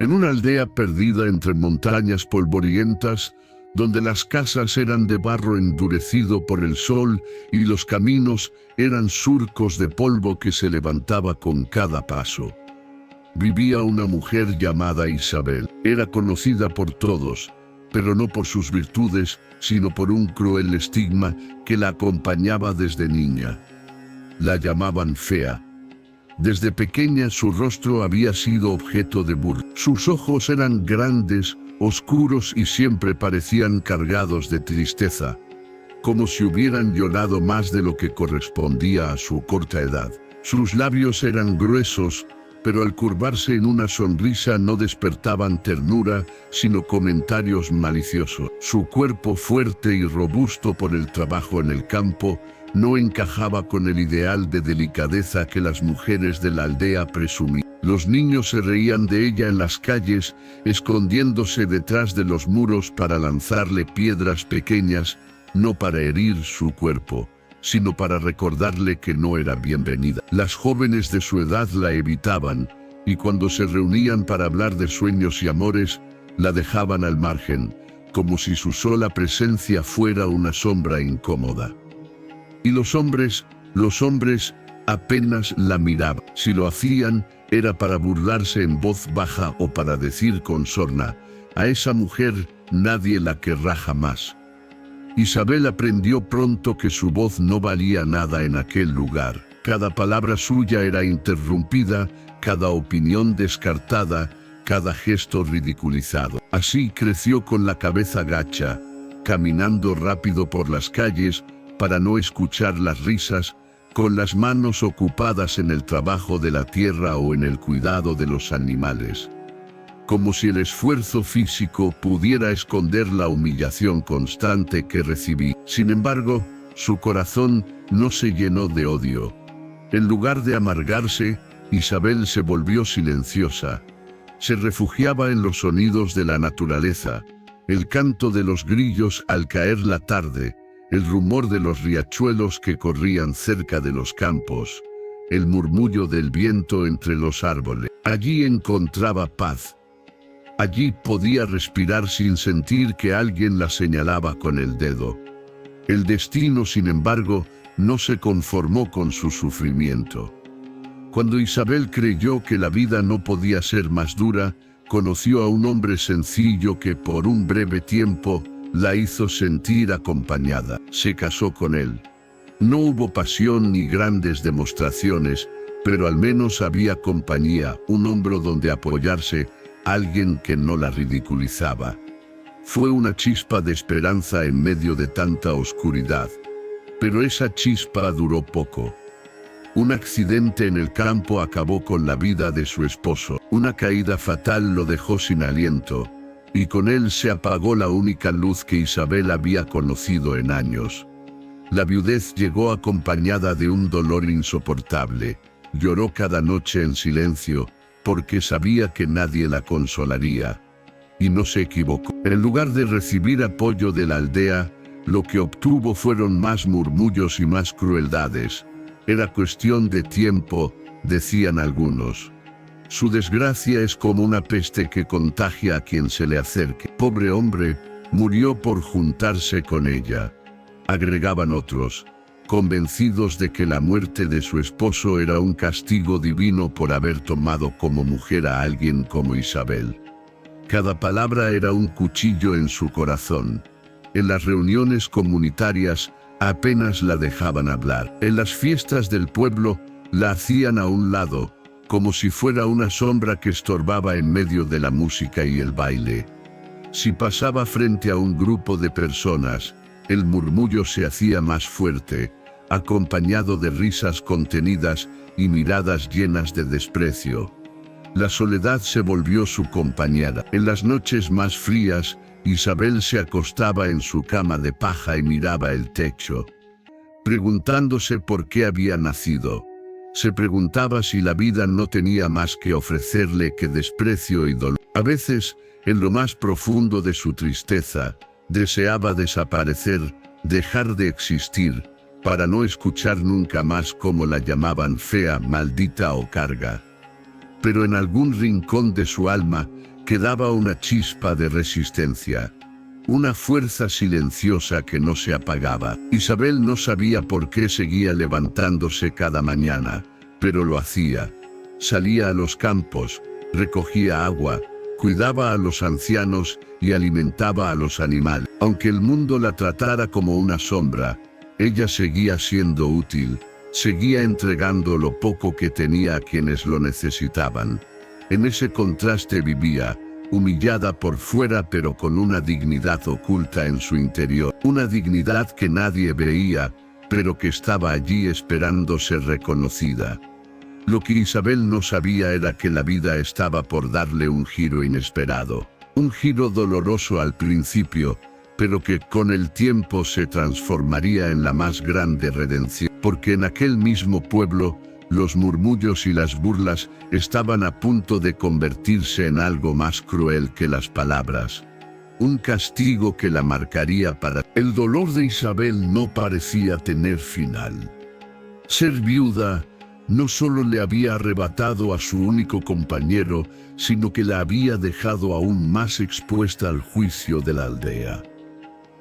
En una aldea perdida entre montañas polvorientas, donde las casas eran de barro endurecido por el sol y los caminos eran surcos de polvo que se levantaba con cada paso, vivía una mujer llamada Isabel. Era conocida por todos, pero no por sus virtudes, sino por un cruel estigma que la acompañaba desde niña. La llamaban fea. Desde pequeña su rostro había sido objeto de burla. Sus ojos eran grandes, oscuros y siempre parecían cargados de tristeza, como si hubieran llorado más de lo que correspondía a su corta edad. Sus labios eran gruesos, pero al curvarse en una sonrisa no despertaban ternura, sino comentarios maliciosos. Su cuerpo fuerte y robusto por el trabajo en el campo no encajaba con el ideal de delicadeza que las mujeres de la aldea presumían. Los niños se reían de ella en las calles, escondiéndose detrás de los muros para lanzarle piedras pequeñas, no para herir su cuerpo, sino para recordarle que no era bienvenida. Las jóvenes de su edad la evitaban, y cuando se reunían para hablar de sueños y amores, la dejaban al margen, como si su sola presencia fuera una sombra incómoda. Y los hombres apenas la miraban. Si lo hacían, era para burlarse en voz baja o para decir con sorna: a esa mujer nadie la querrá jamás. Isabel aprendió pronto que su voz no valía nada en aquel lugar. Cada palabra suya era interrumpida, cada opinión descartada, cada gesto ridiculizado. Así creció con la cabeza gacha, caminando rápido por las calles para no escuchar las risas, con las manos ocupadas en el trabajo de la tierra o en el cuidado de los animales, como si el esfuerzo físico pudiera esconder la humillación constante que recibí. Sin embargo, su corazón no se llenó de odio. En lugar de amargarse, Isabel se volvió silenciosa. Se refugiaba en los sonidos de la naturaleza, el canto de los grillos al caer la tarde, el rumor de los riachuelos que corrían cerca de los campos, el murmullo del viento entre los árboles. Allí encontraba paz. Allí podía respirar sin sentir que alguien la señalaba con el dedo. El destino, sin embargo, no se conformó con su sufrimiento. Cuando Isabel creyó que la vida no podía ser más dura, conoció a un hombre sencillo que por un breve tiempo la hizo sentir acompañada. Se casó con él. No hubo pasión ni grandes demostraciones, pero al menos había compañía, un hombro donde apoyarse, alguien que no la ridiculizaba. Fue una chispa de esperanza en medio de tanta oscuridad. Pero esa chispa duró poco. Un accidente en el campo acabó con la vida de su esposo. Una caída fatal lo dejó sin aliento, y con él se apagó la única luz que Isabel había conocido en años. La viudez llegó acompañada de un dolor insoportable. Lloró cada noche en silencio, porque sabía que nadie la consolaría. Y no se equivocó. En lugar de recibir apoyo de la aldea, lo que obtuvo fueron más murmullos y más crueldades. Era cuestión de tiempo, decían algunos. Su desgracia es como una peste que contagia a quien se le acerque. Pobre hombre, murió por juntarse con ella, agregaban otros, convencidos de que la muerte de su esposo era un castigo divino por haber tomado como mujer a alguien como Isabel. Cada palabra era un cuchillo en su corazón. En las reuniones comunitarias apenas la dejaban hablar. En las fiestas del pueblo la hacían a un lado, como si fuera una sombra que estorbaba en medio de la música y el baile. Si pasaba frente a un grupo de personas, el murmullo se hacía más fuerte, acompañado de risas contenidas y miradas llenas de desprecio. La soledad se volvió su compañera. En las noches más frías, Isabel se acostaba en su cama de paja y miraba el techo, preguntándose por qué había nacido. Se preguntaba si la vida no tenía más que ofrecerle que desprecio y dolor. A veces, en lo más profundo de su tristeza, deseaba desaparecer, dejar de existir, para no escuchar nunca más cómo la llamaban fea, maldita o carga. Pero en algún rincón de su alma, Quedaba una chispa de resistencia, una fuerza silenciosa que no se apagaba. Isabel no sabía por qué seguía levantándose cada mañana, pero lo hacía. Salía a los campos, recogía agua, cuidaba a los ancianos y alimentaba a los animales. Aunque el mundo la tratara como una sombra, ella seguía siendo útil, seguía entregando lo poco que tenía a quienes lo necesitaban. En ese contraste vivía, humillada por fuera pero con una dignidad oculta en su interior. Una dignidad que nadie veía, pero que estaba allí esperando ser reconocida. Lo que Isabel no sabía era que la vida estaba por darle un giro inesperado. Un giro doloroso al principio, pero que con el tiempo se transformaría en la más grande redención. Porque en aquel mismo pueblo, los murmullos y las burlas estaban a punto de convertirse en algo más cruel que las palabras. Un castigo que la marcaría para... El dolor de Isabel no parecía tener final. Ser viuda no solo le había arrebatado a su único compañero, sino que la había dejado aún más expuesta al juicio de la aldea.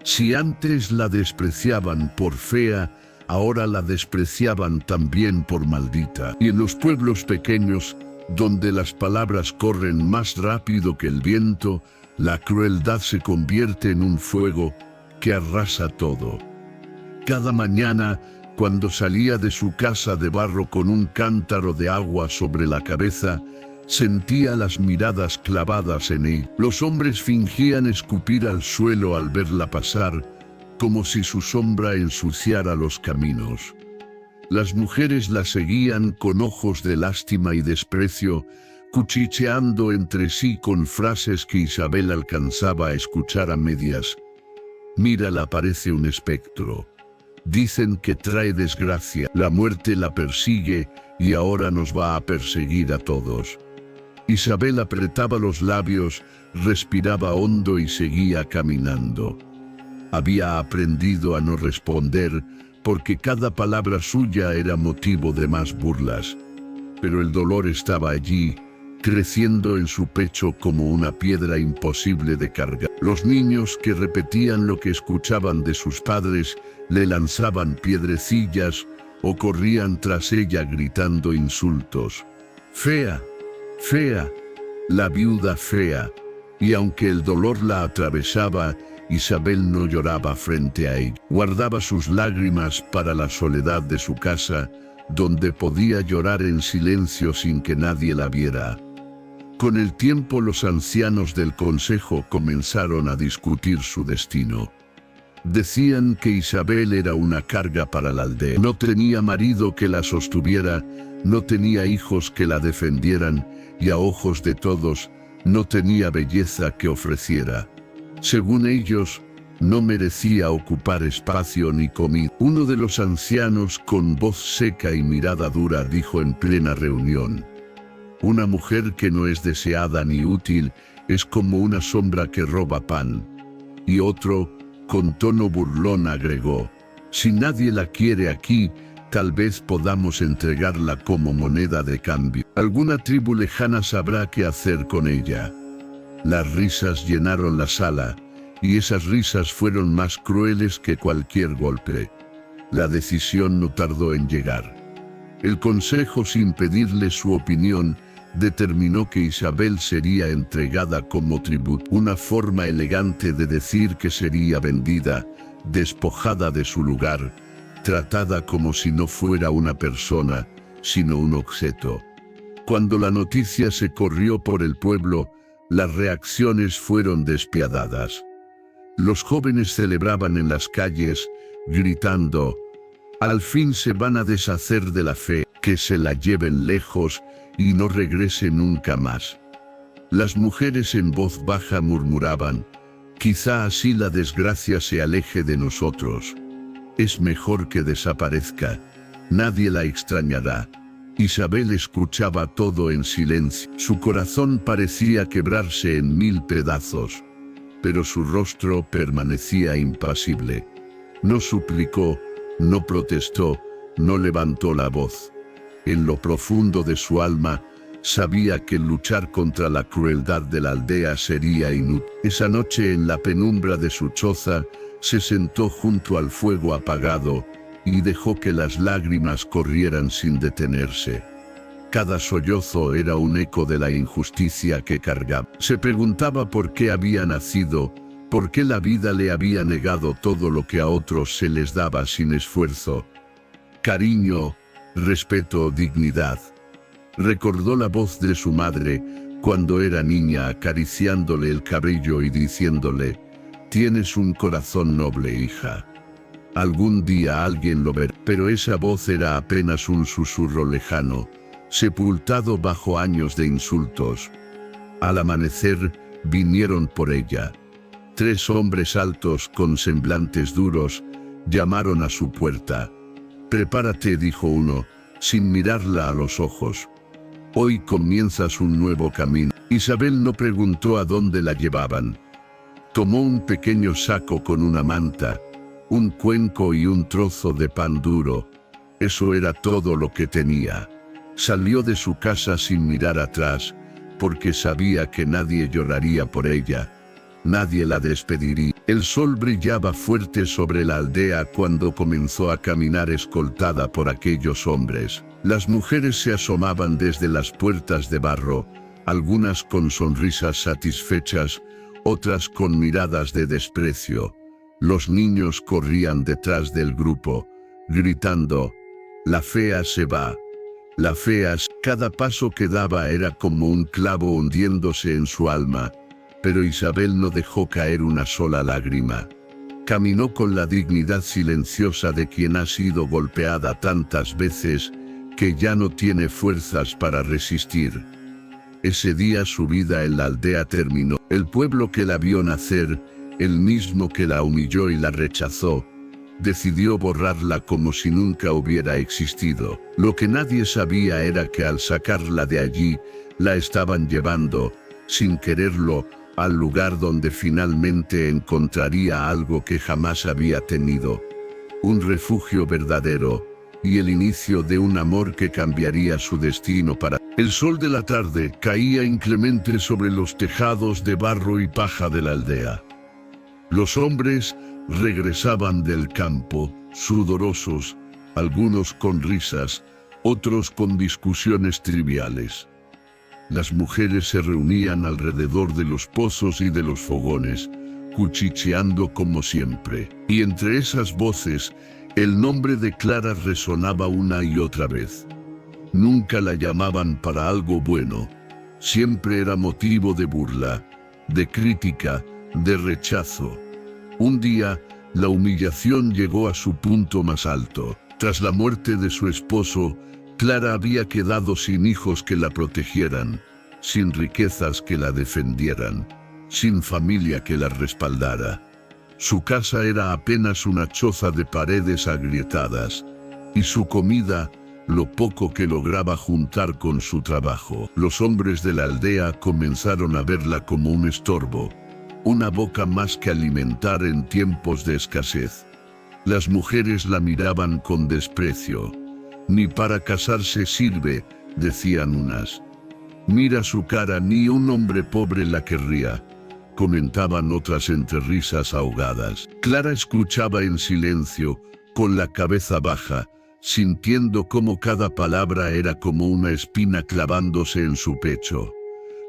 Si antes la despreciaban por fea, ahora la despreciaban también por maldita. Y en los pueblos pequeños, donde las palabras corren más rápido que el viento, la crueldad se convierte en un fuego que arrasa todo. Cada mañana, cuando salía de su casa de barro con un cántaro de agua sobre la cabeza, sentía las miradas clavadas en él. Los hombres fingían escupir al suelo al verla pasar, como si su sombra ensuciara los caminos. Las mujeres la seguían con ojos de lástima y desprecio, cuchicheando entre sí con frases que Isabel alcanzaba a escuchar a medias. Mírala, parece un espectro. Dicen que trae desgracia, la muerte la persigue y ahora nos va a perseguir a todos. Isabel apretaba los labios, respiraba hondo y seguía caminando. Había aprendido a no responder porque cada palabra suya era motivo de más burlas. Pero el dolor estaba allí, creciendo en su pecho como una piedra imposible de cargar. Los niños que repetían lo que escuchaban de sus padres le lanzaban piedrecillas o corrían tras ella gritando insultos. Fea, fea, la viuda fea. Y aunque el dolor la atravesaba, Isabel no lloraba frente a ella. Guardaba sus lágrimas para la soledad de su casa, donde podía llorar en silencio sin que nadie la viera. Con el tiempo los ancianos del consejo comenzaron a discutir su destino. Decían que Isabel era una carga para la aldea. No tenía marido que la sostuviera, no tenía hijos que la defendieran, y a ojos de todos, no tenía belleza que ofreciera. Según ellos, no merecía ocupar espacio ni comida. Uno de los ancianos, con voz seca y mirada dura, dijo en plena reunión: una mujer que no es deseada ni útil es como una sombra que roba pan. Y otro, con tono burlón, agregó: si nadie la quiere aquí, tal vez podamos entregarla como moneda de cambio. Alguna tribu lejana sabrá qué hacer con ella. Las risas llenaron la sala, y esas risas fueron más crueles que cualquier golpe. La decisión no tardó en llegar. El consejo, sin pedirle su opinión, determinó que Isabel sería entregada como tributo, una forma elegante de decir que sería vendida, despojada de su lugar, tratada como si no fuera una persona, sino un objeto. Cuando la noticia se corrió por el pueblo, las reacciones fueron despiadadas. Los jóvenes celebraban en las calles, gritando: al fin se van a deshacer de la fe, que se la lleven lejos y no regrese nunca más. Las mujeres en voz baja murmuraban: quizá así la desgracia se aleje de nosotros. Es mejor que desaparezca, nadie la extrañará. Isabel escuchaba todo en silencio. Su corazón parecía quebrarse en 1000 pedazos, pero su rostro permanecía impasible. No suplicó, no protestó, no levantó la voz. En lo profundo de su alma, Sabía que luchar contra la crueldad de la aldea sería inútil. Esa noche en la penumbra de su choza, se sentó junto al fuego apagado y dejó que las lágrimas corrieran sin detenerse. Cada sollozo era un eco de la injusticia que cargaba. Se preguntaba por qué había nacido, por qué la vida le había negado todo lo que a otros se les daba sin esfuerzo. Cariño, respeto, dignidad. Recordó la voz de su madre cuando era niña acariciándole el cabello y diciéndole: «Tienes un corazón noble, hija. Algún día alguien lo verá». Pero esa voz era apenas un susurro lejano, sepultado bajo años de insultos. Al amanecer, vinieron por ella. 3 hombres altos con semblantes duros llamaron a su puerta. «Prepárate», dijo uno, sin mirarla a los ojos. «Hoy comienzas un nuevo camino». Isabel no preguntó a dónde la llevaban. Tomó un pequeño saco con una manta, un cuenco y un trozo de pan duro. Eso era todo lo que tenía. Salió de su casa sin mirar atrás, porque sabía que nadie lloraría por ella. Nadie la despediría. El sol brillaba fuerte sobre la aldea cuando comenzó a caminar escoltada por aquellos hombres. Las mujeres se asomaban desde las puertas de barro, algunas con sonrisas satisfechas, otras con miradas de desprecio. Los niños corrían detrás del grupo, gritando: «La fea se va, la fea». Cada paso que daba era como un clavo hundiéndose en su alma, pero Isabel no dejó caer una sola lágrima. Caminó con la dignidad silenciosa de quien ha sido golpeada tantas veces que ya no tiene fuerzas para resistir. Ese día su vida en la aldea terminó. El pueblo que la vio nacer, el mismo que la humilló y la rechazó, decidió borrarla como si nunca hubiera existido. Lo que nadie sabía era que al sacarla de allí, la estaban llevando, sin quererlo, al lugar donde finalmente encontraría algo que jamás había tenido. Un refugio verdadero, y el inicio de un amor que cambiaría su destino para... El sol de la tarde caía inclemente sobre los tejados de barro y paja de la aldea. Los hombres regresaban del campo, sudorosos, algunos con risas, otros con discusiones triviales. Las mujeres se reunían alrededor de los pozos y de los fogones, cuchicheando como siempre. Y entre esas voces, el nombre de Clara resonaba una y otra vez. Nunca la llamaban para algo bueno. Siempre era motivo de burla, de crítica, de rechazo. Un día, la humillación llegó a su punto más alto. Tras la muerte de su esposo, Clara había quedado sin hijos que la protegieran, sin riquezas que la defendieran, sin familia que la respaldara. Su casa era apenas una choza de paredes agrietadas, y su comida, lo poco que lograba juntar con su trabajo. Los hombres de la aldea comenzaron a verla como un estorbo, una boca más que alimentar en tiempos de escasez. Las mujeres la miraban con desprecio. «Ni para casarse sirve», decían unas. «Mira su cara, ni un hombre pobre la querría», comentaban otras entre risas ahogadas. Clara escuchaba en silencio, con la cabeza baja, sintiendo cómo cada palabra era como una espina clavándose en su pecho.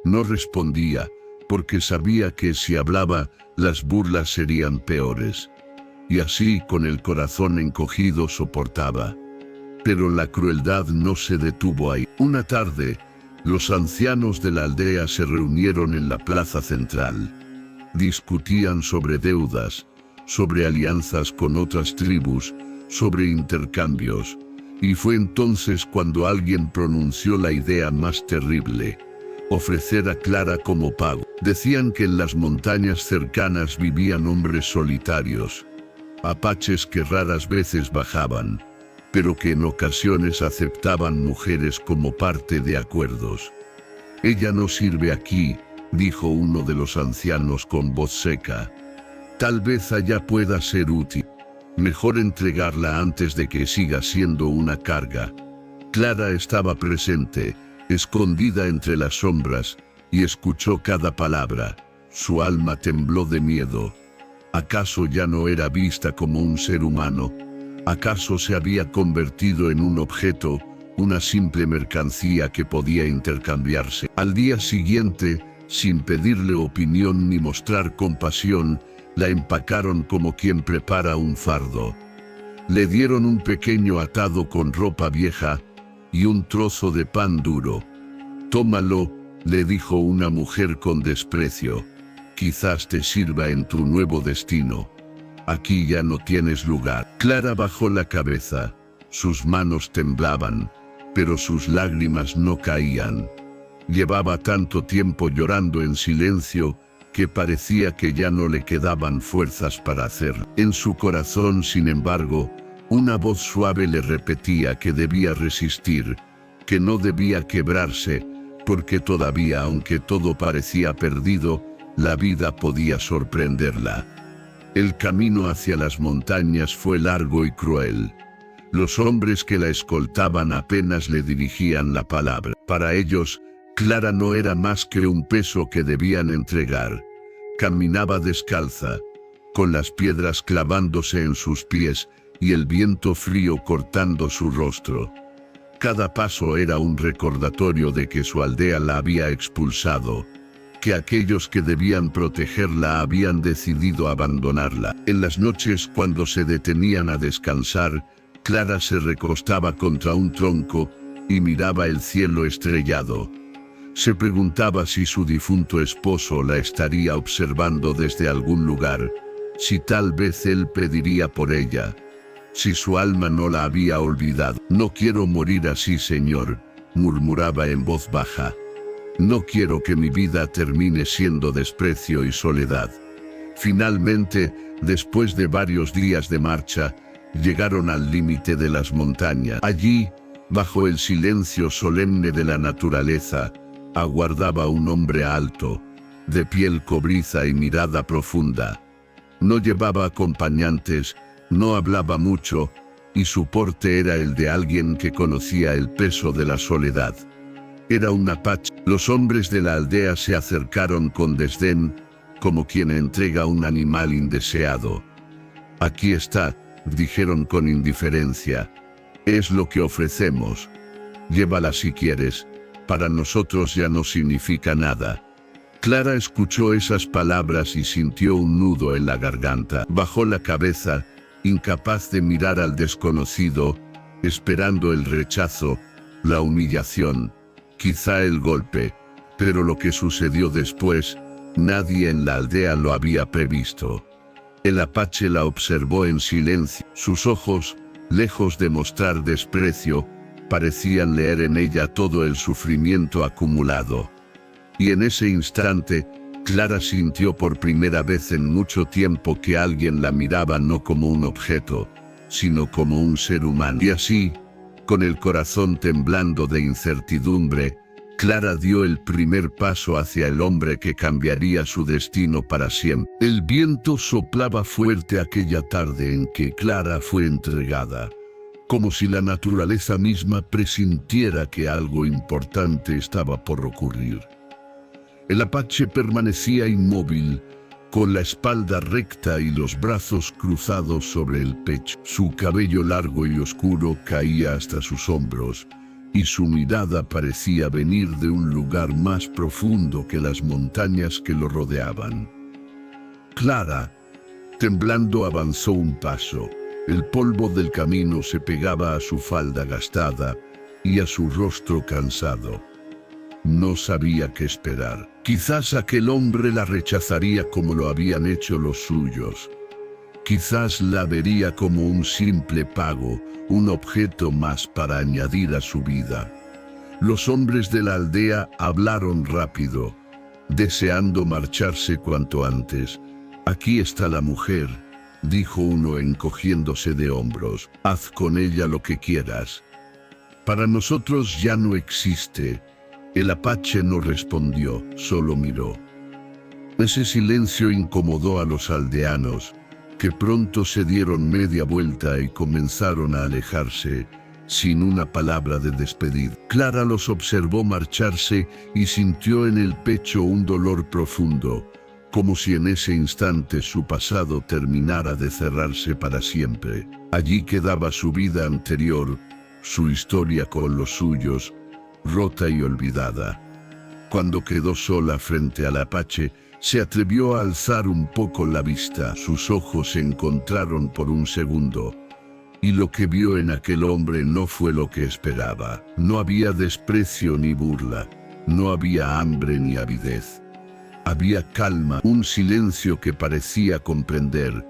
No respondía, porque sabía que si hablaba, las burlas serían peores. Y así, con el corazón encogido, soportaba. Pero la crueldad no se detuvo ahí. Una tarde, los ancianos de la aldea se reunieron en la plaza central. Discutían sobre deudas, sobre alianzas con otras tribus, sobre intercambios, y fue entonces cuando alguien pronunció la idea más terrible: ofrecer a Clara como pago. Decían que en las montañas cercanas vivían hombres solitarios, apaches que raras veces bajaban, pero que en ocasiones aceptaban mujeres como parte de acuerdos. «Ella no sirve aquí», dijo uno de los ancianos con voz seca. «Tal vez allá pueda ser útil. Mejor entregarla antes de que siga siendo una carga». Clara estaba presente, escondida entre las sombras, y escuchó cada palabra. Su alma tembló de miedo. ¿Acaso ya no era vista como un ser humano? ¿Acaso se había convertido en un objeto, una simple mercancía que podía intercambiarse? Al día siguiente, sin pedirle opinión ni mostrar compasión, la empacaron como quien prepara un fardo. Le dieron un pequeño atado con ropa vieja y un trozo de pan duro. «Tómalo», le dijo una mujer con desprecio. «Quizás te sirva en tu nuevo destino. Aquí ya no tienes lugar». Clara bajó la cabeza. Sus manos temblaban, pero sus lágrimas no caían. Llevaba tanto tiempo llorando en silencio que parecía que ya no le quedaban fuerzas para hacerlo. En su corazón, sin embargo, una voz suave le repetía que debía resistir, que no debía quebrarse, porque todavía, aunque todo parecía perdido, la vida podía sorprenderla. El camino hacia las montañas fue largo y cruel. Los hombres que la escoltaban apenas le dirigían la palabra. Para ellos, Clara no era más que un peso que debían entregar. Caminaba descalza, con las piedras clavándose en sus pies y el viento frío cortando su rostro. Cada paso era un recordatorio de que su aldea la había expulsado, que aquellos que debían protegerla habían decidido abandonarla. En las noches, cuando se detenían a descansar, Clara se recostaba contra un tronco y miraba el cielo estrellado. Se preguntaba si su difunto esposo la estaría observando desde algún lugar, si tal vez él pediría por ella, si su alma no la había olvidado. «No quiero morir así, Señor», murmuraba en voz baja. «No quiero que mi vida termine siendo desprecio y soledad». Finalmente, después de varios días de marcha, llegaron al límite de las montañas. Allí, bajo el silencio solemne de la naturaleza, aguardaba un hombre alto, de piel cobriza y mirada profunda. No llevaba acompañantes, no hablaba mucho, y su porte era el de alguien que conocía el peso de la soledad. Era un apache. Los hombres de la aldea se acercaron con desdén, como quien entrega un animal indeseado. «Aquí está», dijeron con indiferencia. «Es lo que ofrecemos. Llévala si quieres. Para nosotros ya no significa nada». Clara escuchó esas palabras y sintió un nudo en la garganta. Bajó la cabeza, incapaz de mirar al desconocido, esperando el rechazo, la humillación, quizá el golpe. Pero lo que sucedió después, nadie en la aldea lo había previsto. El apache la observó en silencio. Sus ojos, lejos de mostrar desprecio, parecían leer en ella todo el sufrimiento acumulado. Y en ese instante, Clara sintió por primera vez en mucho tiempo que alguien la miraba no como un objeto, sino como un ser humano. Y así, con el corazón temblando de incertidumbre, Clara dio el primer paso hacia el hombre que cambiaría su destino para siempre. El viento soplaba fuerte aquella tarde en que Clara fue entregada, como si la naturaleza misma presintiera que algo importante estaba por ocurrir. El apache permanecía inmóvil, con la espalda recta y los brazos cruzados sobre el pecho. Su cabello largo y oscuro caía hasta sus hombros, y su mirada parecía venir de un lugar más profundo que las montañas que lo rodeaban. Clara, temblando, avanzó un paso. El polvo del camino se pegaba a su falda gastada y a su rostro cansado. No sabía qué esperar. Quizás aquel hombre la rechazaría como lo habían hecho los suyos. Quizás la vería como un simple pago, un objeto más para añadir a su vida. Los hombres de la aldea hablaron rápido, deseando marcharse cuanto antes. «Aquí está la mujer», dijo uno encogiéndose de hombros. «Haz con ella lo que quieras. Para nosotros ya no existe». El apache no respondió, solo miró. Ese silencio incomodó a los aldeanos, que pronto se dieron media vuelta y comenzaron a alejarse, sin una palabra de despedir. Clara los observó marcharse y sintió en el pecho un dolor profundo, como si en ese instante su pasado terminara de cerrarse para siempre. Allí quedaba su vida anterior, su historia con los suyos, rota y olvidada. Cuando quedó sola frente al Apache, se atrevió a alzar un poco la vista. Sus ojos se encontraron por un segundo, y lo que vio en aquel hombre no fue lo que esperaba. No había desprecio ni burla, no había hambre ni avidez. Había calma, un silencio que parecía comprender,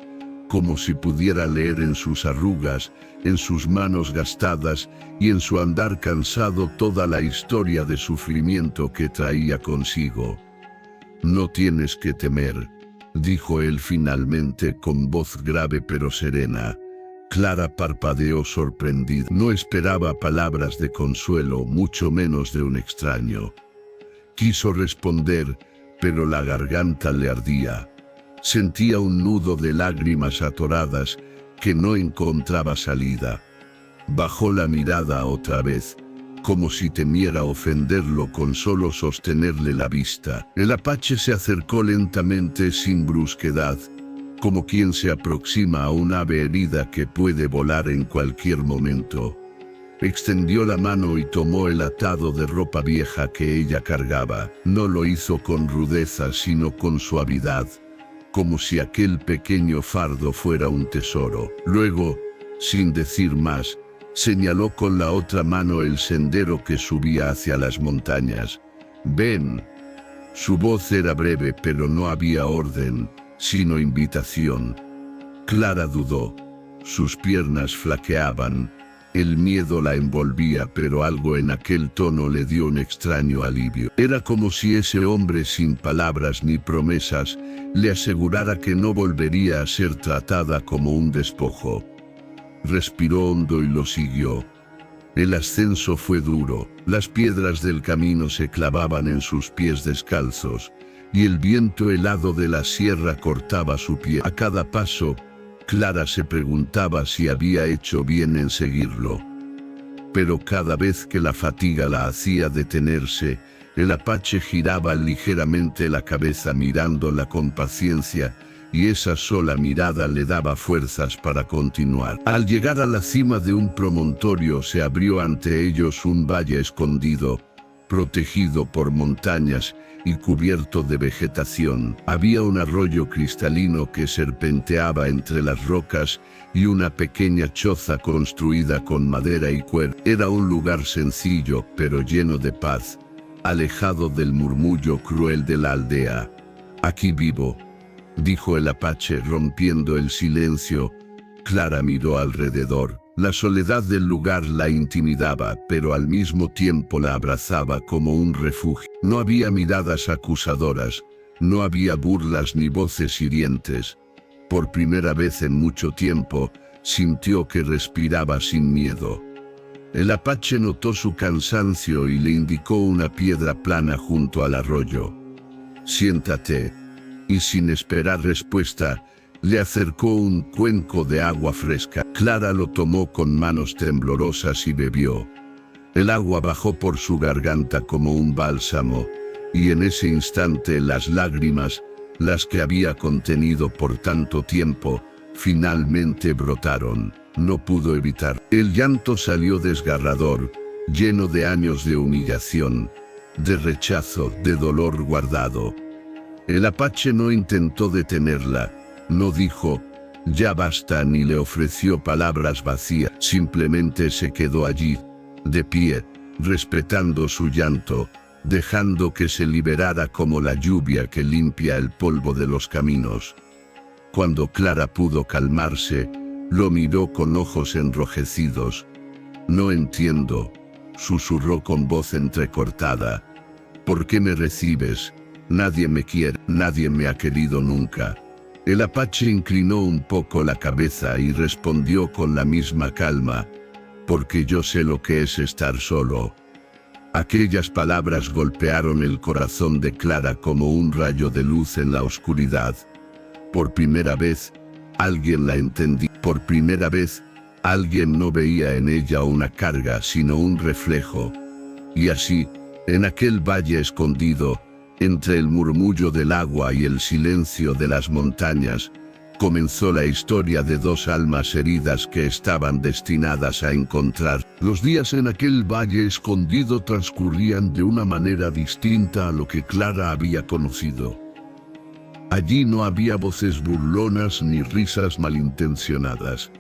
como si pudiera leer en sus arrugas, en sus manos gastadas y en su andar cansado toda la historia de sufrimiento que traía consigo. «No tienes que temer», dijo él finalmente con voz grave pero serena. Clara parpadeó sorprendida. No esperaba palabras de consuelo, mucho menos de un extraño. Quiso responder, pero la garganta le ardía. Sentía un nudo de lágrimas atoradas que no encontraba salida. Bajó la mirada otra vez, como si temiera ofenderlo con solo sostenerle la vista. El Apache se acercó lentamente sin brusquedad, como quien se aproxima a un ave herida que puede volar en cualquier momento. Extendió la mano y tomó el atado de ropa vieja que ella cargaba. No lo hizo con rudeza, sino con suavidad, como si aquel pequeño fardo fuera un tesoro. Luego, sin decir más, señaló con la otra mano el sendero que subía hacia las montañas. «Ven». Su voz era breve, pero no había orden, sino invitación. Clara dudó. Sus piernas flaqueaban. El miedo la envolvía, pero algo en aquel tono le dio un extraño alivio. Era como si ese hombre sin palabras ni promesas le asegurara que no volvería a ser tratada como un despojo. Respiró hondo y lo siguió. El ascenso fue duro, las piedras del camino se clavaban en sus pies descalzos, y el viento helado de la sierra cortaba su pie. A cada paso, Clara se preguntaba si había hecho bien en seguirlo. Pero cada vez que la fatiga la hacía detenerse, el Apache giraba ligeramente la cabeza mirándola con paciencia, y esa sola mirada le daba fuerzas para continuar. Al llegar a la cima de un promontorio se abrió ante ellos un valle escondido, protegido por montañas y cubierto de vegetación. Había un arroyo cristalino que serpenteaba entre las rocas y una pequeña choza construida con madera y cuero. Era un lugar sencillo, pero lleno de paz, alejado del murmullo cruel de la aldea. «Aquí vivo», dijo el Apache rompiendo el silencio. Clara miró alrededor. La soledad del lugar la intimidaba, pero al mismo tiempo la abrazaba como un refugio. No había miradas acusadoras, no había burlas ni voces hirientes. Por primera vez en mucho tiempo, sintió que respiraba sin miedo. El Apache notó su cansancio y le indicó una piedra plana junto al arroyo. «Siéntate». Y sin esperar respuesta, le acercó un cuenco de agua fresca. Clara lo tomó con manos temblorosas y bebió. El agua bajó por su garganta como un bálsamo, y en ese instante las lágrimas, las que había contenido por tanto tiempo, finalmente brotaron. No pudo evitar. El llanto salió desgarrador, lleno de años de humillación, de rechazo, de dolor guardado. El Apache no intentó detenerla, no dijo «ya basta» ni le ofreció palabras vacías. Simplemente se quedó allí, de pie, respetando su llanto, dejando que se liberara como la lluvia que limpia el polvo de los caminos. Cuando Clara pudo calmarse, lo miró con ojos enrojecidos. «No entiendo», susurró con voz entrecortada. «¿Por qué me recibes? Nadie me quiere, nadie me ha querido nunca». El Apache inclinó un poco la cabeza y respondió con la misma calma: «Porque yo sé lo que es estar solo». Aquellas palabras golpearon el corazón de Clara como un rayo de luz en la oscuridad. Por primera vez, alguien la entendía. Por primera vez, Alguien no veía en ella una carga, sino un reflejo. Y así, en aquel valle escondido, entre el murmullo del agua y el silencio de las montañas, comenzó la historia de dos almas heridas que estaban destinadas a encontrar. Los días en aquel valle escondido transcurrían de una manera distinta a lo que Clara había conocido. Allí no había voces burlonas ni risas malintencionadas.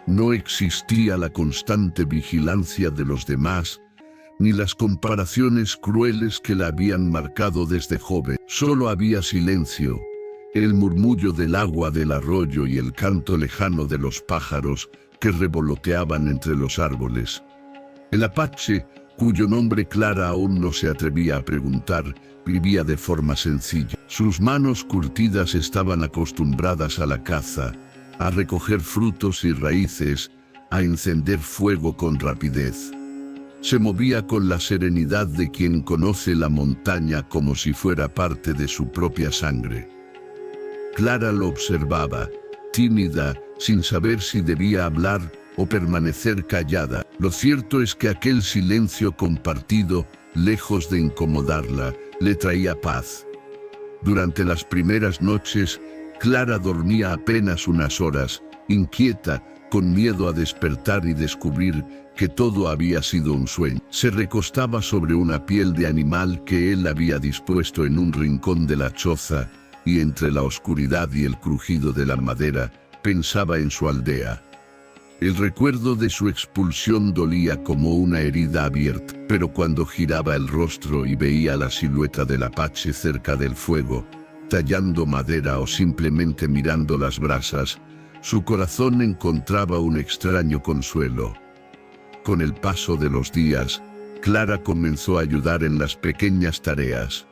No existía la constante vigilancia de los demás, ni las comparaciones crueles que la habían marcado desde joven. Solo había silencio, el murmullo del agua del arroyo y el canto lejano de los pájaros que revoloteaban entre los árboles. El apache, cuyo nombre Clara aún no se atrevía a preguntar, vivía de forma sencilla. Sus manos curtidas estaban acostumbradas a la caza, a recoger frutos y raíces, a encender fuego con rapidez. Se movía con la serenidad de quien conoce la montaña como si fuera parte de su propia sangre. Clara lo observaba, tímida, sin saber si debía hablar o permanecer callada. Lo cierto es que aquel silencio compartido, lejos de incomodarla, le traía paz. Durante las primeras noches, Clara dormía apenas unas horas, inquieta, con miedo a despertar y descubrir que todo había sido un sueño. Se recostaba sobre una piel de animal que él había dispuesto en un rincón de la choza, y entre la oscuridad y el crujido de la madera, pensaba en su aldea. El recuerdo de su expulsión dolía como una herida abierta, pero cuando giraba el rostro y veía la silueta del apache cerca del fuego, tallando madera o simplemente mirando las brasas, su corazón encontraba un extraño consuelo. Con el paso de los días, Clara comenzó a ayudar en las pequeñas tareas.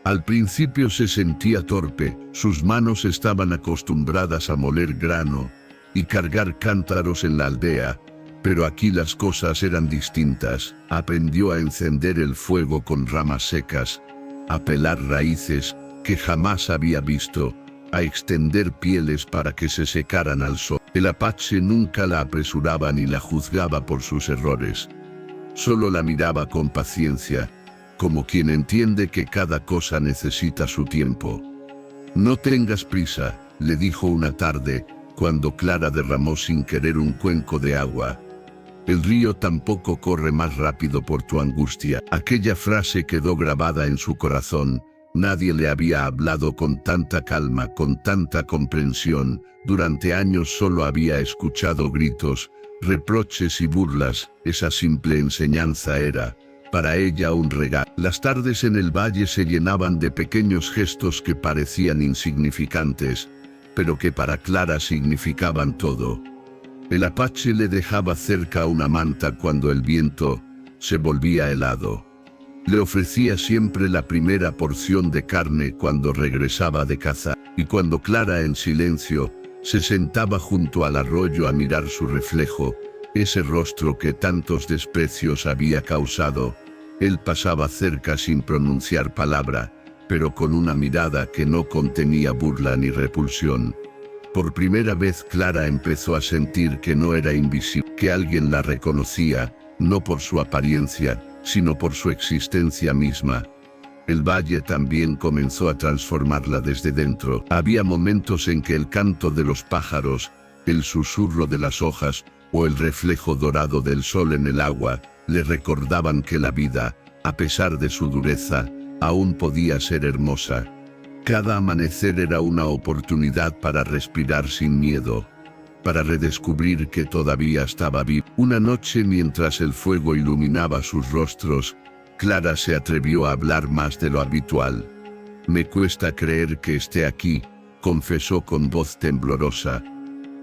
Al principio se sentía torpe, sus manos estaban acostumbradas a moler grano y cargar cántaros en la aldea, pero aquí las cosas eran distintas. Aprendió a encender el fuego con ramas secas, a pelar raíces que jamás había visto, a extender pieles para que se secaran al sol. El apache nunca la apresuraba ni la juzgaba por sus errores. Solo la miraba con paciencia, como quien entiende que cada cosa necesita su tiempo. «No tengas prisa», le dijo una tarde, cuando Clara derramó sin querer un cuenco de agua. «El río tampoco corre más rápido por tu angustia». Aquella frase quedó grabada en su corazón. Nadie le había hablado con tanta calma, con tanta comprensión. Durante años solo había escuchado gritos, reproches y burlas. Esa simple enseñanza era, para ella, un regalo. Las tardes en el valle se llenaban de pequeños gestos que parecían insignificantes, pero que para Clara significaban todo. El apache le dejaba cerca una manta cuando el viento se volvía helado. Le ofrecía siempre la primera porción de carne cuando regresaba de caza, y cuando Clara en silencio se sentaba junto al arroyo a mirar su reflejo, ese rostro que tantos desprecios había causado, él pasaba cerca sin pronunciar palabra, pero con una mirada que no contenía burla ni repulsión. Por primera vez Clara empezó a sentir que no era invisible, que alguien la reconocía, no por su apariencia, sino por su existencia misma. El valle también comenzó a transformarla desde dentro. Había momentos en que el canto de los pájaros, el susurro de las hojas o el reflejo dorado del sol en el agua le recordaban que la vida, a pesar de su dureza, aún podía ser hermosa. Cada amanecer era una oportunidad para respirar sin miedo, para redescubrir que todavía estaba viva. Una noche, mientras el fuego iluminaba sus rostros, Clara se atrevió a hablar más de lo habitual. «Me cuesta creer que esté aquí», confesó con voz temblorosa.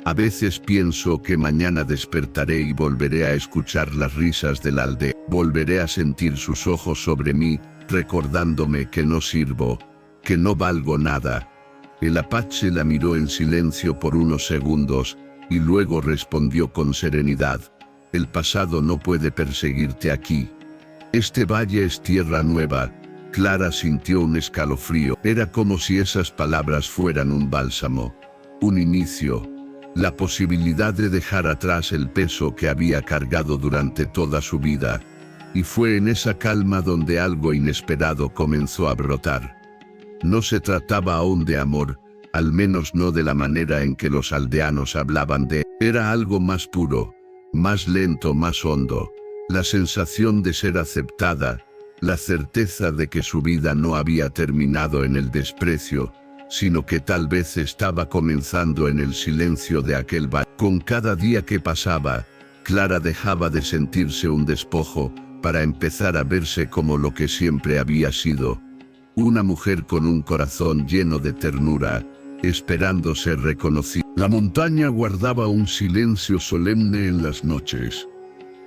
«A veces pienso que mañana despertaré y volveré a escuchar las risas de la aldea. Volveré a sentir sus ojos sobre mí, recordándome que no sirvo, que no valgo nada». El apache la miró en silencio por unos segundos, y luego respondió con serenidad: «El pasado no puede perseguirte aquí. Este valle es tierra nueva». Clara sintió un escalofrío. Era como si esas palabras fueran un bálsamo, un inicio. la posibilidad de dejar atrás el peso que había cargado durante toda su vida. Y fue en esa calma donde algo inesperado comenzó a brotar. No se trataba aún de amor, al menos no de la manera en que los aldeanos hablaban de él. Era algo más puro, más lento, más hondo. La sensación de ser aceptada, la certeza de que su vida no había terminado en el desprecio, sino que tal vez estaba comenzando en el silencio de aquel bar. Con cada día que pasaba, Clara dejaba de sentirse un despojo, para empezar a verse como lo que siempre había sido. Una mujer con un corazón lleno de ternura, esperando ser reconocida. La montaña guardaba un silencio solemne en las noches.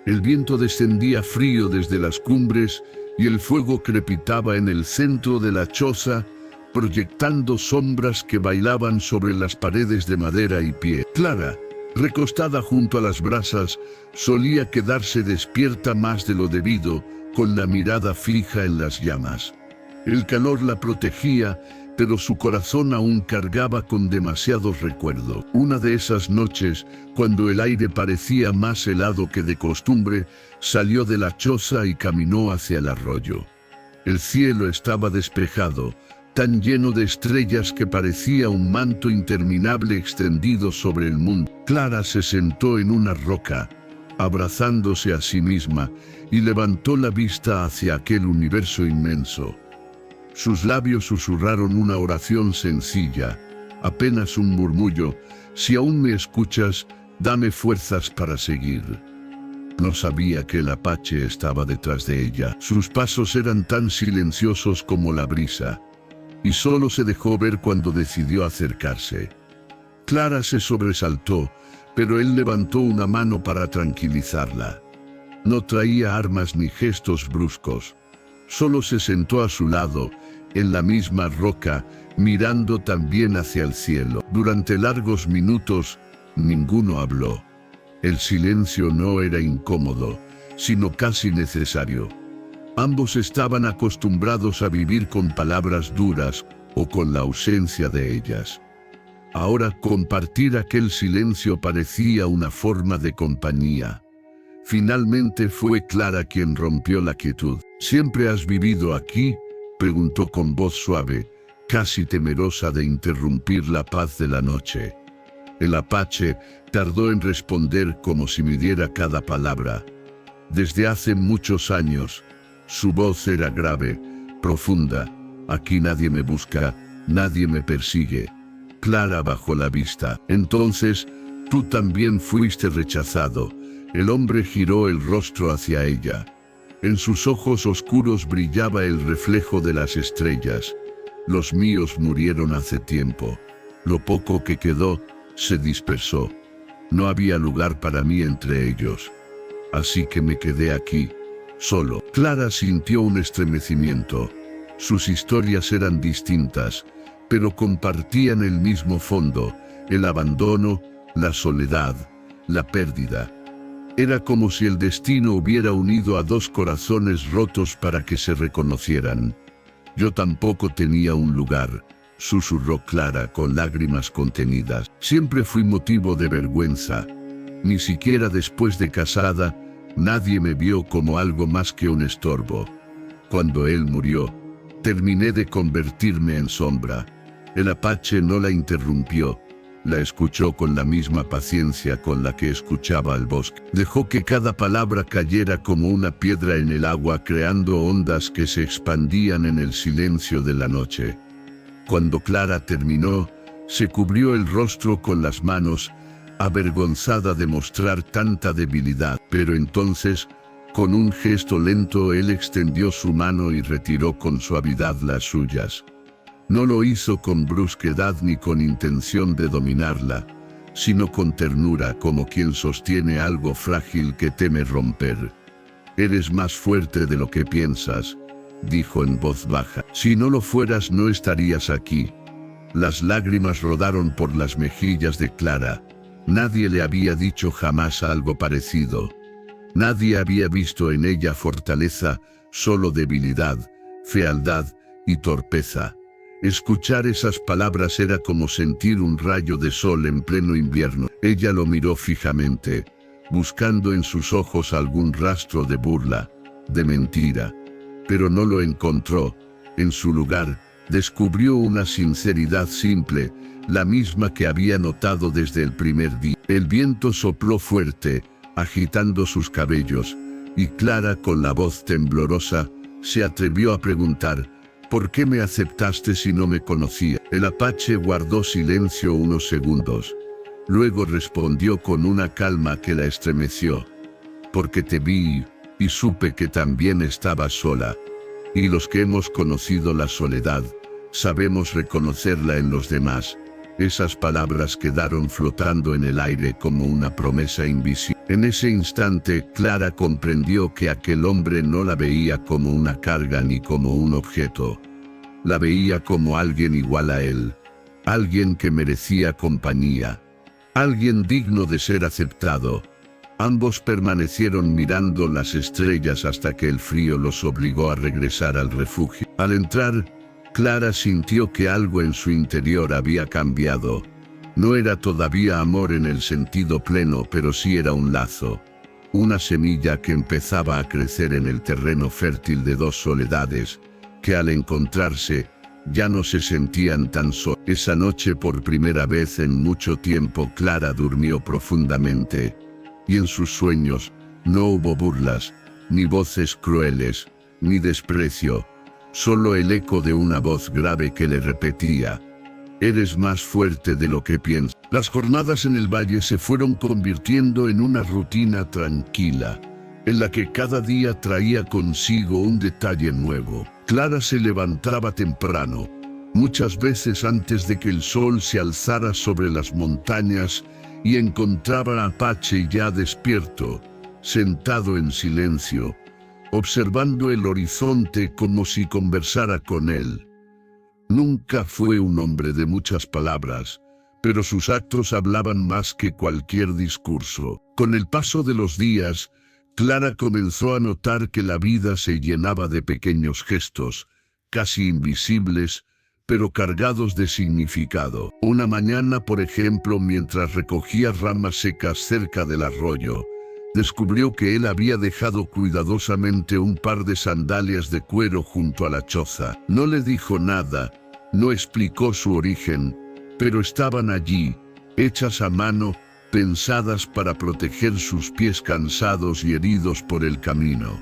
El viento descendía frío desde las cumbres y el fuego crepitaba en el centro de la choza, proyectando sombras que bailaban sobre las paredes de madera y piedra. Clara, recostada junto a las brasas, solía quedarse despierta más de lo debido, con la mirada fija en las llamas. El calor la protegía, pero su corazón aún cargaba con demasiados recuerdos. Una de esas noches, cuando el aire parecía más helado que de costumbre, salió de la choza y caminó hacia el arroyo. El cielo estaba despejado, tan lleno de estrellas que parecía un manto interminable extendido sobre el mundo. Clara se sentó en una roca, abrazándose a sí misma, y levantó la vista hacia aquel universo inmenso. Sus labios susurraron una oración sencilla, apenas un murmullo: si aún me escuchas, dame fuerzas para seguir. No sabía que el apache estaba detrás de ella. Sus pasos eran tan silenciosos como la brisa, y solo se dejó ver cuando decidió acercarse. Clara se sobresaltó, pero él levantó una mano para tranquilizarla. No traía armas ni gestos bruscos. Solo se sentó a su lado, en la misma roca, mirando también hacia el cielo. Durante largos minutos, ninguno habló. El silencio no era incómodo, sino casi necesario. Ambos estaban acostumbrados a vivir con palabras duras o con la ausencia de ellas. Ahora compartir aquel silencio parecía una forma de compañía. Finalmente fue Clara quien rompió la quietud. ¿Siempre has vivido aquí?, preguntó con voz suave, casi temerosa de interrumpir la paz de la noche. El apache tardó en responder como si midiera cada palabra. Desde hace muchos años. Su voz era grave, profunda. Aquí nadie me busca, nadie me persigue. Clara bajó la vista. Entonces, tú también fuiste rechazado. El hombre giró el rostro hacia ella. En sus ojos oscuros brillaba el reflejo de las estrellas. Los míos murieron hace tiempo. Lo poco que quedó se dispersó. No había lugar para mí entre ellos. Así que me quedé aquí, solo. Clara sintió un estremecimiento. Sus historias eran distintas, pero compartían el mismo fondo: el abandono, la soledad, la pérdida. Era como si el destino hubiera unido a dos corazones rotos para que se reconocieran. Yo tampoco tenía un lugar, susurró Clara con lágrimas contenidas. Siempre fui motivo de vergüenza. Ni siquiera después de casada, nadie me vio como algo más que un estorbo. Cuando él murió, terminé de convertirme en sombra. El apache no la interrumpió. La escuchó con la misma paciencia con la que escuchaba al bosque. Dejó que cada palabra cayera como una piedra en el agua, creando ondas que se expandían en el silencio de la noche. Cuando Clara terminó, se cubrió el rostro con las manos, avergonzada de mostrar tanta debilidad. Pero entonces, con un gesto lento, él extendió su mano y retiró con suavidad las suyas. No lo hizo con brusquedad ni con intención de dominarla, sino con ternura, como quien sostiene algo frágil que teme romper. Eres más fuerte de lo que piensas, dijo en voz baja. Si no lo fueras, no estarías aquí. Las lágrimas rodaron por las mejillas de Clara. Nadie le había dicho jamás algo parecido. Nadie había visto en ella fortaleza, solo debilidad, fealdad y torpeza. Escuchar esas palabras era como sentir un rayo de sol en pleno invierno. Ella lo miró fijamente, buscando en sus ojos algún rastro de burla, de mentira. Pero no lo encontró. En su lugar, descubrió una sinceridad simple, la misma que había notado desde el primer día. El viento sopló fuerte, agitando sus cabellos, y Clara, con la voz temblorosa, se atrevió a preguntar: ¿por qué me aceptaste si no me conocía? El apache guardó silencio unos segundos. Luego respondió con una calma que la estremeció: porque te vi, y supe que también estabas sola. Y los que hemos conocido la soledad, sabemos reconocerla en los demás. Esas palabras quedaron flotando en el aire como una promesa invisible. En ese instante, Clara comprendió que aquel hombre no la veía como una carga ni como un objeto. La veía como alguien igual a él, alguien que merecía compañía, alguien digno de ser aceptado. Ambos permanecieron mirando las estrellas hasta que el frío los obligó a regresar al refugio. Al entrar, Clara sintió que algo en su interior había cambiado. No era todavía amor en el sentido pleno, pero sí era un lazo. Una semilla que empezaba a crecer en el terreno fértil de dos soledades, que al encontrarse, ya no se sentían tan solas. Esa noche, por primera vez en mucho tiempo, Clara durmió profundamente. Y en sus sueños, no hubo burlas, ni voces crueles, ni desprecio. Solo el eco de una voz grave que le repetía: eres más fuerte de lo que piensas. Las jornadas en el valle se fueron convirtiendo en una rutina tranquila, en la que cada día traía consigo un detalle nuevo. Clara se levantaba temprano, muchas veces antes de que el sol se alzara sobre las montañas, y encontraba a Apache ya despierto, sentado en silencio, observando el horizonte como si conversara con él. Nunca fue un hombre de muchas palabras, pero sus actos hablaban más que cualquier discurso. Con el paso de los días, Clara comenzó a notar que la vida se llenaba de pequeños gestos, casi invisibles, pero cargados de significado. Una mañana, por ejemplo, mientras recogía ramas secas cerca del arroyo, descubrió que él había dejado cuidadosamente un par de sandalias de cuero junto a la choza. No le dijo nada, no explicó su origen, pero estaban allí, hechas a mano, pensadas para proteger sus pies cansados y heridos por el camino.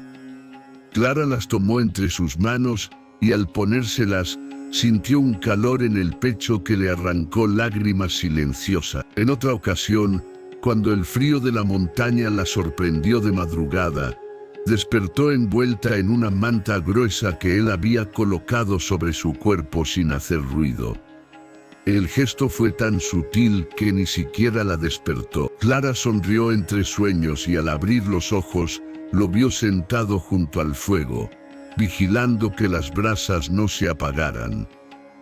Clara las tomó entre sus manos y al ponérselas, sintió un calor en el pecho que le arrancó lágrimas silenciosas. En otra ocasión, cuando el frío de la montaña la sorprendió de madrugada, despertó envuelta en una manta gruesa que él había colocado sobre su cuerpo sin hacer ruido. El gesto fue tan sutil que ni siquiera la despertó. Clara sonrió entre sueños y al abrir los ojos, lo vio sentado junto al fuego, vigilando que las brasas no se apagaran.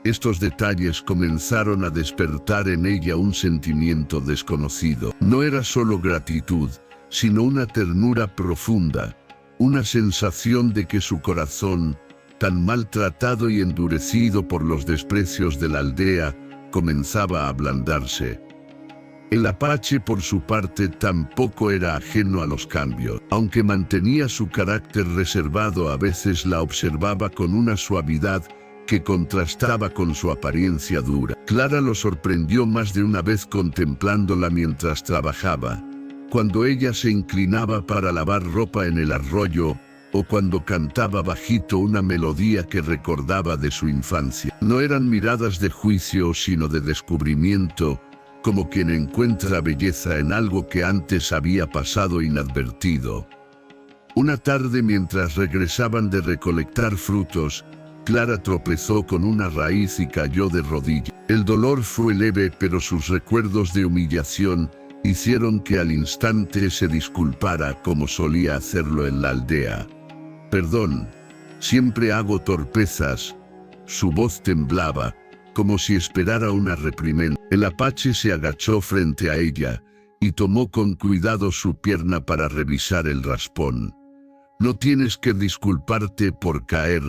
Estos detalles comenzaron a despertar en ella un sentimiento desconocido. No era solo gratitud, sino una ternura profunda, una sensación de que su corazón, tan maltratado y endurecido por los desprecios de la aldea, comenzaba a ablandarse. El apache, por su parte, tampoco era ajeno a los cambios. Aunque mantenía su carácter reservado, a veces la observaba con una suavidad que contrastaba con su apariencia dura. Clara lo sorprendió más de una vez contemplándola mientras trabajaba, cuando ella se inclinaba para lavar ropa en el arroyo, o cuando cantaba bajito una melodía que recordaba de su infancia. No eran miradas de juicio, sino de descubrimiento, como quien encuentra belleza en algo que antes había pasado inadvertido. Una tarde, mientras regresaban de recolectar frutos, Clara tropezó con una raíz y cayó de rodillas. El dolor fue leve, pero sus recuerdos de humillación hicieron que al instante se disculpara como solía hacerlo en la aldea. «Perdón, siempre hago torpezas». Su voz temblaba, como si esperara una reprimenda. El apache se agachó frente a ella y tomó con cuidado su pierna para revisar el raspón. «No tienes que disculparte por caer»,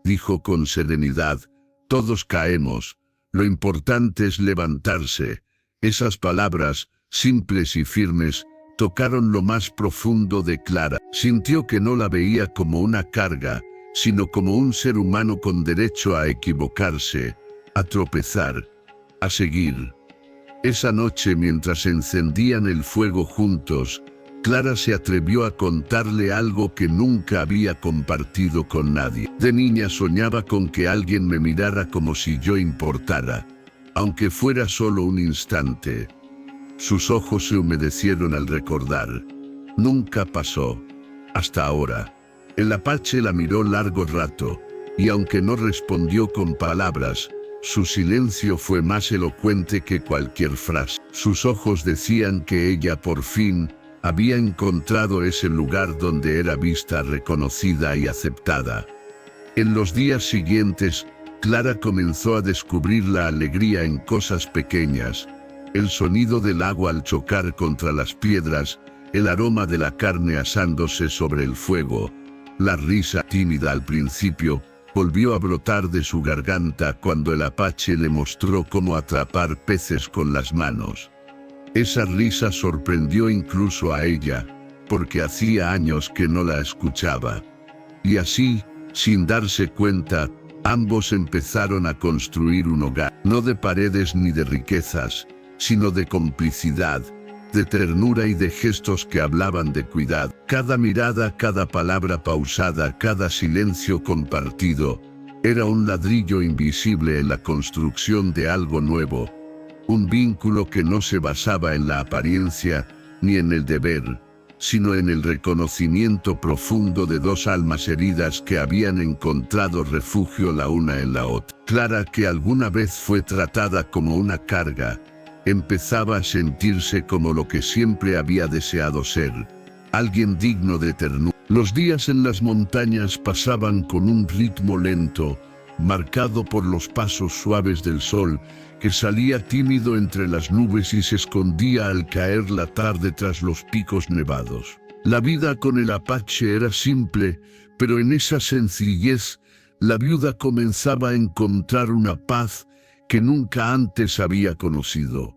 dijo con serenidad, Todos caemos. Lo importante es levantarse. Esas palabras, simples y firmes, tocaron lo más profundo de Clara. Sintió que no la veía como una carga, sino como un ser humano con derecho a equivocarse, a tropezar, a seguir. Esa noche, mientras encendían el fuego juntos, Clara se atrevió a contarle algo que nunca había compartido con nadie. De niña soñaba con que alguien me mirara como si yo importara, aunque fuera solo un instante. Sus ojos se humedecieron al recordar. Nunca pasó. Hasta ahora. El apache la miró largo rato, y aunque no respondió con palabras, su silencio fue más elocuente que cualquier frase. Sus ojos decían que ella por fin había encontrado ese lugar donde era vista, reconocida y aceptada. En los días siguientes, Clara comenzó a descubrir la alegría en cosas pequeñas: el sonido del agua al chocar contra las piedras, el aroma de la carne asándose sobre el fuego. La risa, tímida al principio, volvió a brotar de su garganta cuando el apache le mostró cómo atrapar peces con las manos. Esa risa sorprendió incluso a ella, porque hacía años que no la escuchaba. Y así, sin darse cuenta, ambos empezaron a construir un hogar, no de paredes ni de riquezas, sino de complicidad, de ternura y de gestos que hablaban de cuidado. Cada mirada, cada palabra pausada, cada silencio compartido, era un ladrillo invisible en la construcción de algo nuevo. Un vínculo que no se basaba en la apariencia, ni en el deber, sino en el reconocimiento profundo de dos almas heridas que habían encontrado refugio la una en la otra. Clara, que alguna vez fue tratada como una carga, empezaba a sentirse como lo que siempre había deseado ser: alguien digno de ternura. Los días en las montañas pasaban con un ritmo lento, marcado por los pasos suaves del sol, que salía tímido entre las nubes y se escondía al caer la tarde tras los picos nevados. La vida con el apache era simple, pero en esa sencillez, la viuda comenzaba a encontrar una paz que nunca antes había conocido.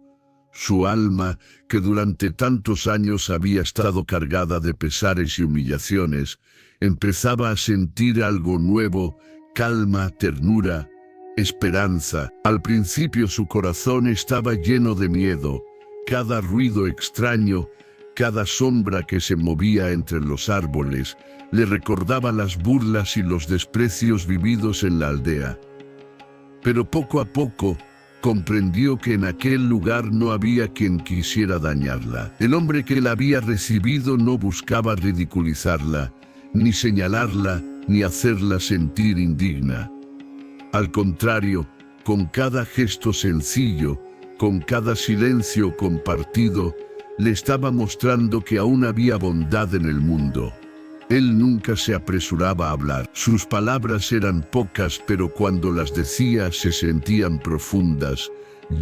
Su alma, que durante tantos años había estado cargada de pesares y humillaciones, empezaba a sentir algo nuevo: calma, ternura, esperanza. Al principio su corazón estaba lleno de miedo. Cada ruido extraño, cada sombra que se movía entre los árboles, le recordaba las burlas y los desprecios vividos en la aldea. Pero poco a poco, comprendió que en aquel lugar no había quien quisiera dañarla. El hombre que la había recibido no buscaba ridiculizarla, ni señalarla, ni hacerla sentir indigna. Al contrario, con cada gesto sencillo, con cada silencio compartido, le estaba mostrando que aún había bondad en el mundo. Él nunca se apresuraba a hablar. Sus palabras eran pocas, pero cuando las decía se sentían profundas,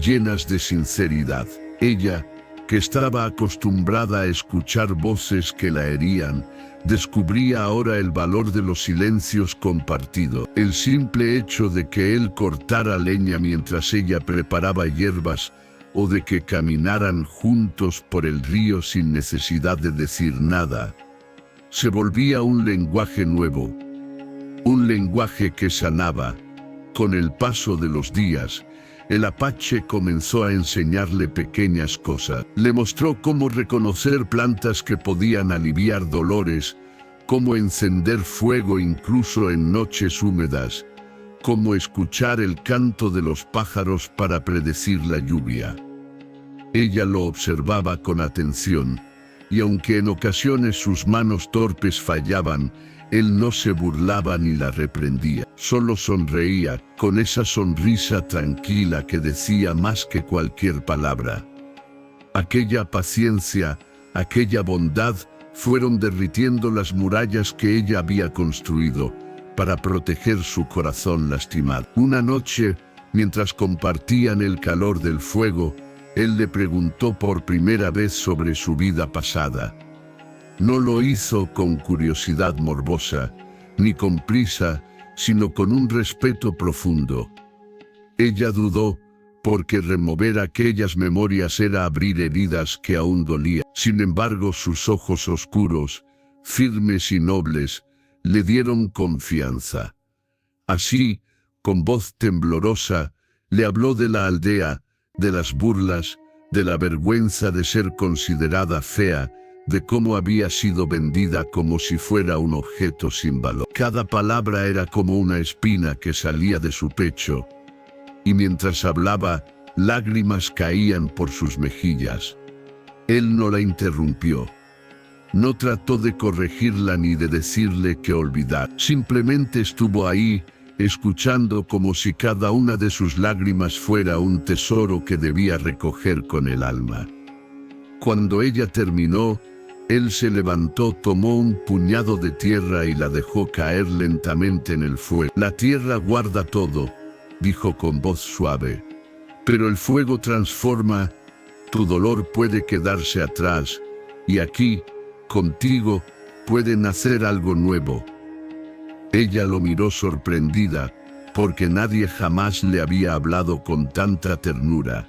llenas de sinceridad. Ella, que estaba acostumbrada a escuchar voces que la herían, descubría ahora el valor de los silencios compartidos. El simple hecho de que él cortara leña mientras ella preparaba hierbas, o de que caminaran juntos por el río sin necesidad de decir nada, se volvía un lenguaje nuevo, un lenguaje que sanaba. Con el paso de los días, el apache comenzó a enseñarle pequeñas cosas. Le mostró cómo reconocer plantas que podían aliviar dolores, cómo encender fuego incluso en noches húmedas, cómo escuchar el canto de los pájaros para predecir la lluvia. Ella lo observaba con atención, y aunque en ocasiones sus manos torpes fallaban, él no se burlaba ni la reprendía. Solo sonreía, con esa sonrisa tranquila que decía más que cualquier palabra. Aquella paciencia, aquella bondad, fueron derritiendo las murallas que ella había construido para proteger su corazón lastimado. Una noche, mientras compartían el calor del fuego, él le preguntó por primera vez sobre su vida pasada. No lo hizo con curiosidad morbosa, ni con prisa, sino con un respeto profundo. Ella dudó, porque remover aquellas memorias era abrir heridas que aún dolían. Sin embargo, sus ojos oscuros, firmes y nobles, le dieron confianza. Así, con voz temblorosa, le habló de la aldea, de las burlas, de la vergüenza de ser considerada fea, de cómo había sido vendida como si fuera un objeto sin valor. Cada palabra era como una espina que salía de su pecho, y mientras hablaba, lágrimas caían por sus mejillas. Él no la interrumpió. No trató de corregirla ni de decirle que olvidar. Simplemente estuvo ahí, escuchando como si cada una de sus lágrimas fuera un tesoro que debía recoger con el alma. Cuando ella terminó, él se levantó, tomó un puñado de tierra y la dejó caer lentamente en el fuego. La tierra guarda todo, dijo con voz suave, pero el fuego transforma. Tu dolor puede quedarse atrás, y aquí, contigo, puede nacer algo nuevo. Ella lo miró sorprendida, porque nadie jamás le había hablado con tanta ternura.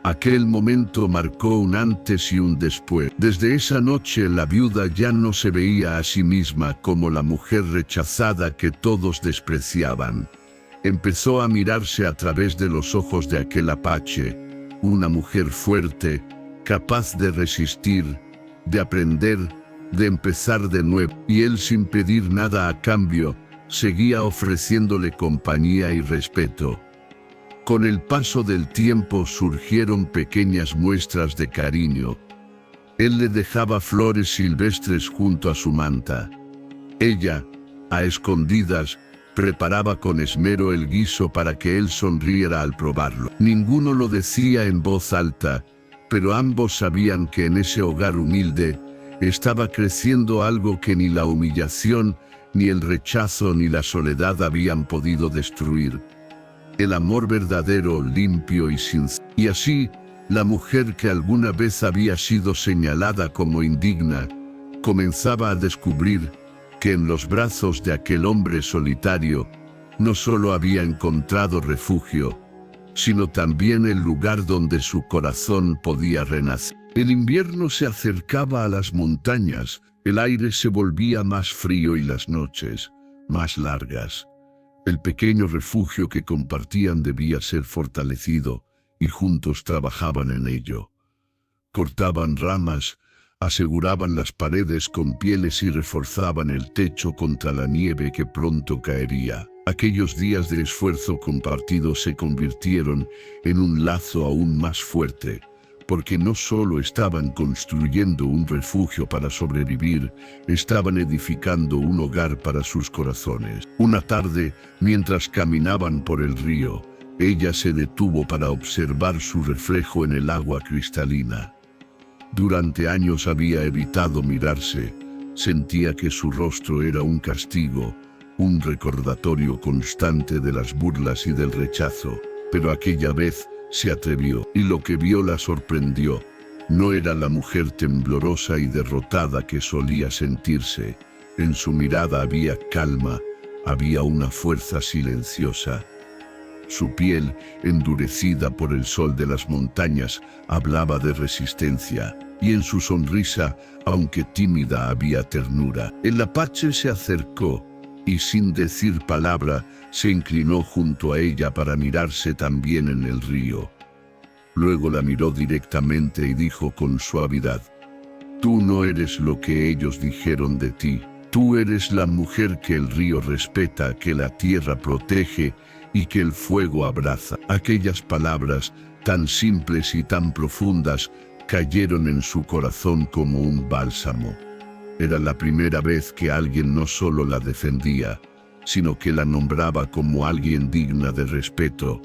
Aquel momento marcó un antes y un después. Desde esa noche la viuda ya no se veía a sí misma como la mujer rechazada que todos despreciaban. Empezó a mirarse a través de los ojos de aquel apache, una mujer fuerte, capaz de resistir, de aprender, de empezar de nuevo. Y él, sin pedir nada a cambio, seguía ofreciéndole compañía y respeto. Con el paso del tiempo surgieron pequeñas muestras de cariño. Él le dejaba flores silvestres junto a su manta. Ella, a escondidas, preparaba con esmero el guiso para que él sonriera al probarlo. Ninguno lo decía en voz alta, pero ambos sabían que en ese hogar humilde estaba creciendo algo que ni la humillación, ni el rechazo, ni la soledad habían podido destruir. El amor verdadero, limpio y sincero. Y así, la mujer que alguna vez había sido señalada como indigna, comenzaba a descubrir que en los brazos de aquel hombre solitario, no solo había encontrado refugio, sino también el lugar donde su corazón podía renacer. El invierno se acercaba a las montañas, el aire se volvía más frío y las noches más largas. El pequeño refugio que compartían debía ser fortalecido, y juntos trabajaban en ello. Cortaban ramas, aseguraban las paredes con pieles y reforzaban el techo contra la nieve que pronto caería. Aquellos días de esfuerzo compartido se convirtieron en un lazo aún más fuerte, porque no solo estaban construyendo un refugio para sobrevivir, estaban edificando un hogar para sus corazones. Una tarde, mientras caminaban por el río, ella se detuvo para observar su reflejo en el agua cristalina. Durante años había evitado mirarse, sentía que su rostro era un castigo, un recordatorio constante de las burlas y del rechazo, pero aquella vez se atrevió, y lo que vio la sorprendió. No era la mujer temblorosa y derrotada que solía sentirse. En su mirada había calma, había una fuerza silenciosa. Su piel, endurecida por el sol de las montañas, hablaba de resistencia, y en su sonrisa, aunque tímida, había ternura. El apache se acercó, y sin decir palabra, se inclinó junto a ella para mirarse también en el río. Luego la miró directamente y dijo con suavidad: «Tú no eres lo que ellos dijeron de ti. Tú eres la mujer que el río respeta, que la tierra protege y que el fuego abraza». Aquellas palabras, tan simples y tan profundas, cayeron en su corazón como un bálsamo. Era la primera vez que alguien no solo la defendía, sino que la nombraba como alguien digna de respeto.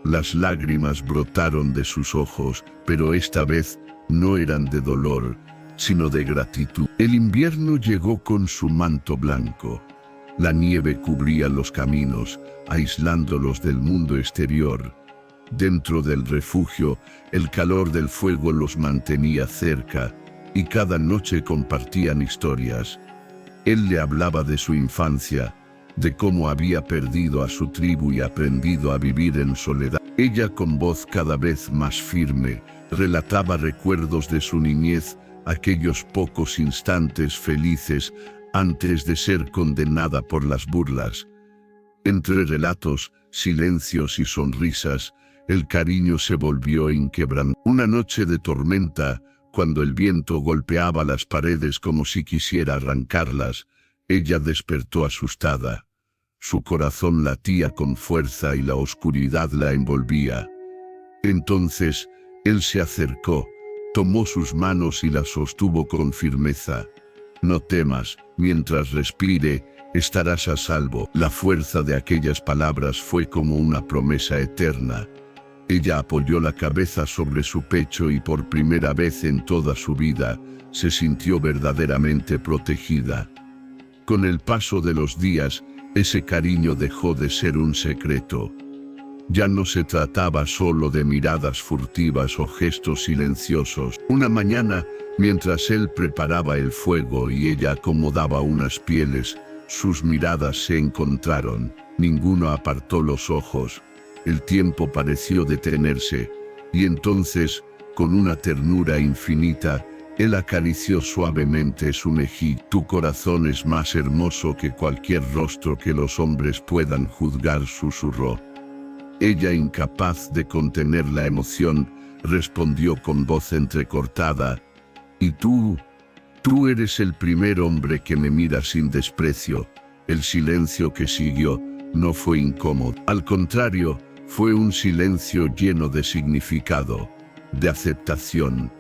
Las lágrimas brotaron de sus ojos, pero esta vez no eran de dolor, sino de gratitud. El invierno llegó con su manto blanco. La nieve cubría los caminos, aislándolos del mundo exterior. Dentro del refugio, el calor del fuego los mantenía cerca, y cada noche compartían historias. Él le hablaba de su infancia, de cómo había perdido a su tribu y aprendido a vivir en soledad. Ella, con voz cada vez más firme, relataba recuerdos de su niñez, aquellos pocos instantes felices antes de ser condenada por las burlas. Entre relatos, silencios y sonrisas, el cariño se volvió inquebrantable. Una noche de tormenta, cuando el viento golpeaba las paredes como si quisiera arrancarlas, ella despertó asustada. Su corazón latía con fuerza y la oscuridad la envolvía. Entonces, él se acercó, tomó sus manos y las sostuvo con firmeza. «No temas, mientras respire, estarás a salvo». La fuerza de aquellas palabras fue como una promesa eterna. Ella apoyó la cabeza sobre su pecho y por primera vez en toda su vida, se sintió verdaderamente protegida. Con el paso de los días, ese cariño dejó de ser un secreto. Ya no se trataba solo de miradas furtivas o gestos silenciosos. Una mañana, mientras él preparaba el fuego y ella acomodaba unas pieles, sus miradas se encontraron. Ninguno apartó los ojos. El tiempo pareció detenerse, y entonces, con una ternura infinita, él acarició suavemente su mejilla. «Tu corazón es más hermoso que cualquier rostro que los hombres puedan juzgar», susurró. Ella, incapaz de contener la emoción, respondió con voz entrecortada: «¿Y tú? Tú eres el primer hombre que me mira sin desprecio». El silencio que siguió no fue incómodo. Al contrario, fue un silencio lleno de significado, de aceptación.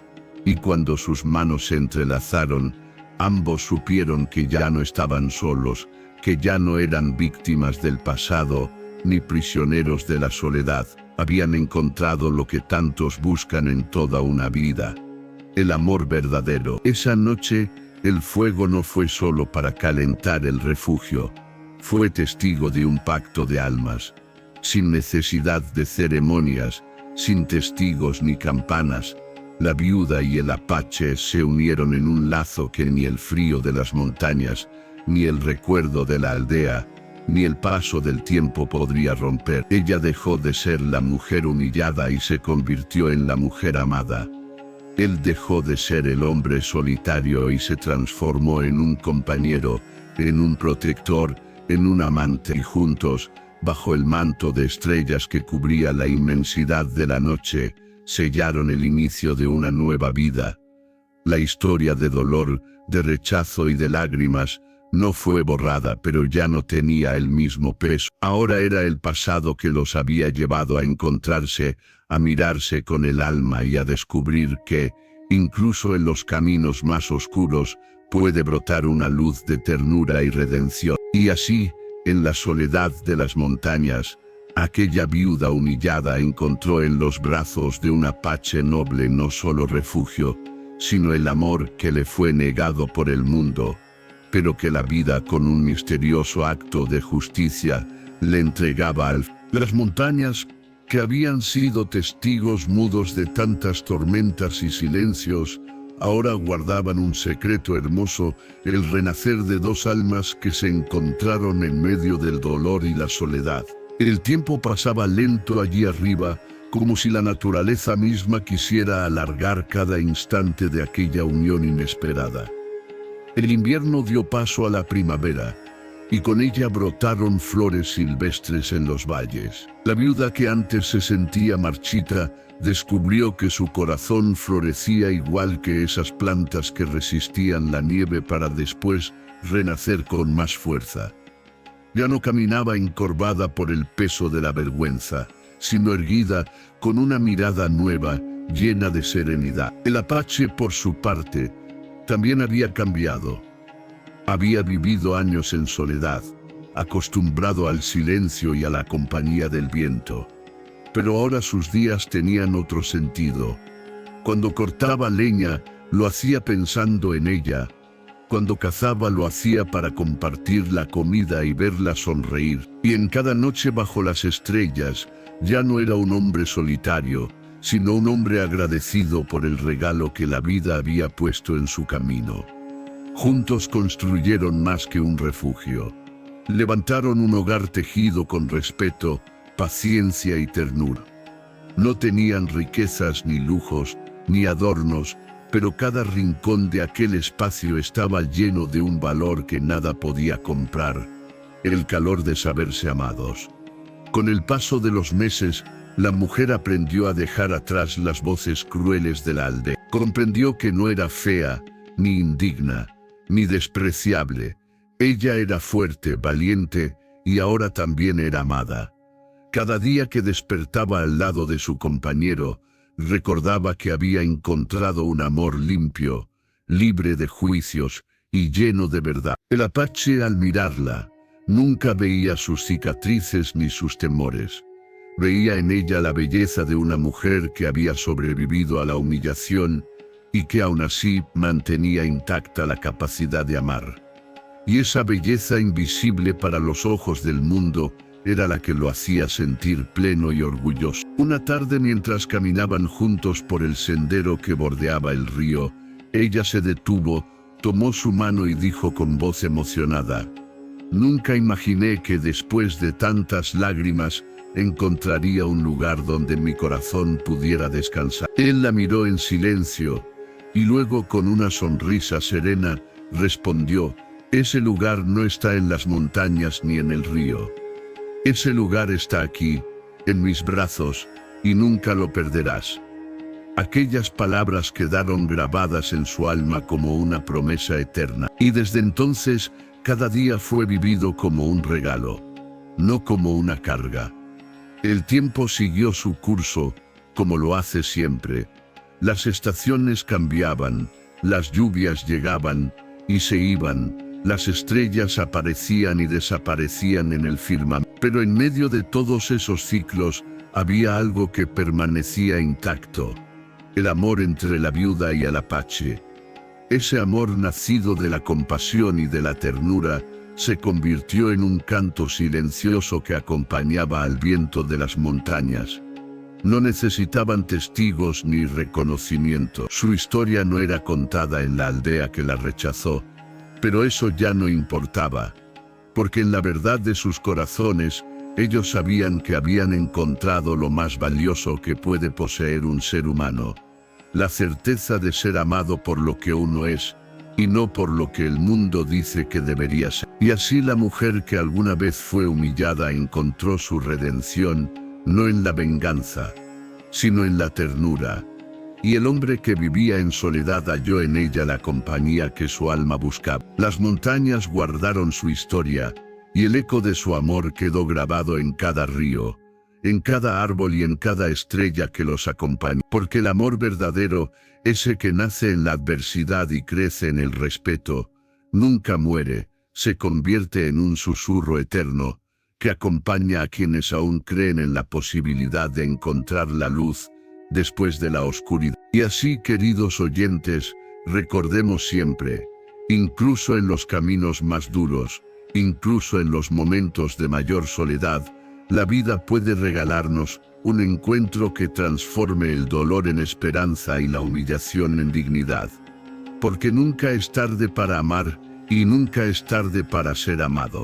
Y cuando sus manos se entrelazaron, ambos supieron que ya no estaban solos, que ya no eran víctimas del pasado, ni prisioneros de la soledad. Habían encontrado lo que tantos buscan en toda una vida: el amor verdadero. Esa noche, el fuego no fue solo para calentar el refugio, fue testigo de un pacto de almas. Sin necesidad de ceremonias, sin testigos ni campanas, la viuda y el apache se unieron en un lazo que ni el frío de las montañas, ni el recuerdo de la aldea, ni el paso del tiempo podría romper. Ella dejó de ser la mujer humillada y se convirtió en la mujer amada. Él dejó de ser el hombre solitario y se transformó en un compañero, en un protector, en un amante. Y juntos, bajo el manto de estrellas que cubría la inmensidad de la noche, sellaron el inicio de una nueva vida. La historia de dolor, de rechazo y de lágrimas no fue borrada, pero ya no tenía el mismo peso. Ahora era el pasado que los había llevado a encontrarse, a mirarse con el alma y a descubrir que, incluso en los caminos más oscuros, puede brotar una luz de ternura y redención. Y así, en la soledad de las montañas, aquella viuda humillada encontró en los brazos de un apache noble no solo refugio, sino el amor que le fue negado por el mundo, pero que la vida, con un misterioso acto de justicia, le entregaba al... Las montañas, que habían sido testigos mudos de tantas tormentas y silencios, ahora guardaban un secreto hermoso: el renacer de dos almas que se encontraron en medio del dolor y la soledad. El tiempo pasaba lento allí arriba, como si la naturaleza misma quisiera alargar cada instante de aquella unión inesperada. El invierno dio paso a la primavera, y con ella brotaron flores silvestres en los valles. La viuda, que antes se sentía marchita, descubrió que su corazón florecía igual que esas plantas que resistían la nieve para después renacer con más fuerza. Ya no caminaba encorvada por el peso de la vergüenza, sino erguida, con una mirada nueva, llena de serenidad. El apache, por su parte, también había cambiado. Había vivido años en soledad, acostumbrado al silencio y a la compañía del viento. Pero ahora sus días tenían otro sentido. Cuando cortaba leña, lo hacía pensando en ella. Cuando cazaba, lo hacía para compartir la comida y verla sonreír. Y en cada noche bajo las estrellas, ya no era un hombre solitario, sino un hombre agradecido por el regalo que la vida había puesto en su camino. Juntos construyeron más que un refugio. Levantaron un hogar tejido con respeto, paciencia y ternura. No tenían riquezas ni lujos, ni adornos, pero cada rincón de aquel espacio estaba lleno de un valor que nada podía comprar: el calor de saberse amados. Con el paso de los meses, la mujer aprendió a dejar atrás las voces crueles de la aldea. Comprendió que no era fea, ni indigna, ni despreciable. Ella era fuerte, valiente, y ahora también era amada. Cada día que despertaba al lado de su compañero, recordaba que había encontrado un amor limpio, libre de juicios y lleno de verdad. El apache, al mirarla, nunca veía sus cicatrices ni sus temores. Veía en ella la belleza de una mujer que había sobrevivido a la humillación y que aún así mantenía intacta la capacidad de amar. Y esa belleza invisible para los ojos del mundo era la que lo hacía sentir pleno y orgulloso. Una tarde, mientras caminaban juntos por el sendero que bordeaba el río, ella se detuvo, tomó su mano y dijo con voz emocionada: «Nunca imaginé que después de tantas lágrimas encontraría un lugar donde mi corazón pudiera descansar». Él la miró en silencio y luego, con una sonrisa serena, respondió: «Ese lugar no está en las montañas ni en el río. Ese lugar está aquí, en mis brazos, y nunca lo perderás». Aquellas palabras quedaron grabadas en su alma como una promesa eterna, y desde entonces cada día fue vivido como un regalo, no como una carga. El tiempo siguió su curso, como lo hace siempre. Las estaciones cambiaban, las lluvias llegaban y se iban, las estrellas aparecían y desaparecían en el firmamento. Pero en medio de todos esos ciclos había algo que permanecía intacto: el amor entre la viuda y el apache. Ese amor, nacido de la compasión y de la ternura, se convirtió en un canto silencioso que acompañaba al viento de las montañas. No necesitaban testigos ni reconocimiento. Su historia no era contada en la aldea que la rechazó, pero eso ya no importaba, porque en la verdad de sus corazones, ellos sabían que habían encontrado lo más valioso que puede poseer un ser humano: la certeza de ser amado por lo que uno es, y no por lo que el mundo dice que debería ser. Y así la mujer que alguna vez fue humillada encontró su redención, no en la venganza, sino en la ternura. Y el hombre que vivía en soledad halló en ella la compañía que su alma buscaba. Las montañas guardaron su historia, y el eco de su amor quedó grabado en cada río, en cada árbol y en cada estrella que los acompaña. Porque el amor verdadero, ese que nace en la adversidad y crece en el respeto, nunca muere, se convierte en un susurro eterno, que acompaña a quienes aún creen en la posibilidad de encontrar la luz después de la oscuridad. Y así, queridos oyentes, recordemos siempre, incluso en los caminos más duros, incluso en los momentos de mayor soledad, la vida puede regalarnos un encuentro que transforme el dolor en esperanza y la humillación en dignidad. Porque nunca es tarde para amar y nunca es tarde para ser amado.